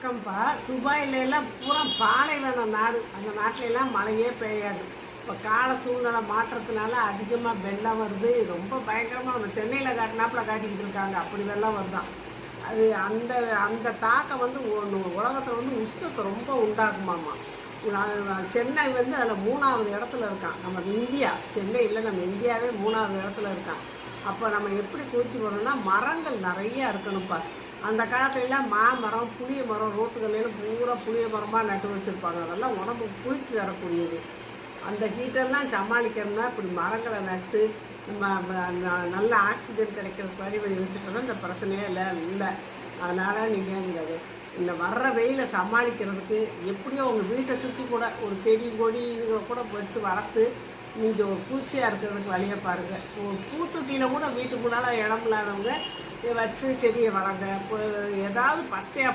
வணக்கம்ப்பா. துபாயிலலாம் பூரா பாலைவன நாடு. அந்த நாட்டிலலாம் மழையே பெய்யாது. இப்போ கால சூழ்நிலை மாற்றத்தினால அதிகமாக வெள்ளம் வருது. ரொம்ப பயங்கரமாக நம்ம சென்னையில் காட்டினாப்புல காட்டிக்கிட்டு இருக்காங்க. அப்படி வெள்ளம் வருதான். அது அந்த அந்த தாக்கம் வந்து உலகத்தில் வந்து உஷ்ணத்தை ரொம்ப உண்டாக்குமாமா. சென்னை வந்து அதில் 3வது இடத்துல இருக்கான். நம்ம இந்தியா சென்னை இல்லை, நம்ம இந்தியாவே 3வது இடத்துல இருக்கான். அப்போ நம்ம எப்படி குளிச்சு போகணும்னா மரங்கள் நிறையா இருக்கணும்ப்பா. அந்த காலத்துலலாம் மாமரம், புளிய மரம், ரோட்டுகளிலும் பூரா புளிய மரமாக நட்டு வச்சுருப்பாங்க. அதெல்லாம் உடம்புக்கு குளிச்சு தரக்கூடியது. அந்த ஹீட்டெல்லாம் சமாளிக்கணும்னா இப்படி மரங்களை நட்டு நல்ல ஆக்சிஜன் கிடைக்கிறதுக்கு வழி பண்ணி வச்சுட்டோம்னா இந்த பிரச்சனையே இல்லை. அதனால் நீங்கள் இந்த வர்ற வெயிலை சமாளிக்கிறதுக்கு எப்படியோ உங்கள் வீட்டை சுற்றி கூட ஒரு செடி கொடி இது கூட வச்சு வளர்த்து நீங்கள் ஒரு பூச்சியாக இருக்கிறதுக்கு வழியை பாருங்கள். ஒரு பூத்தொட்டியில் கூட வீட்டுக்கு முன்னால் இடம் இல்லாதவங்க இதை வச்சு செடியை வளங்க. இப்போ ஏதாவது பச்சையாக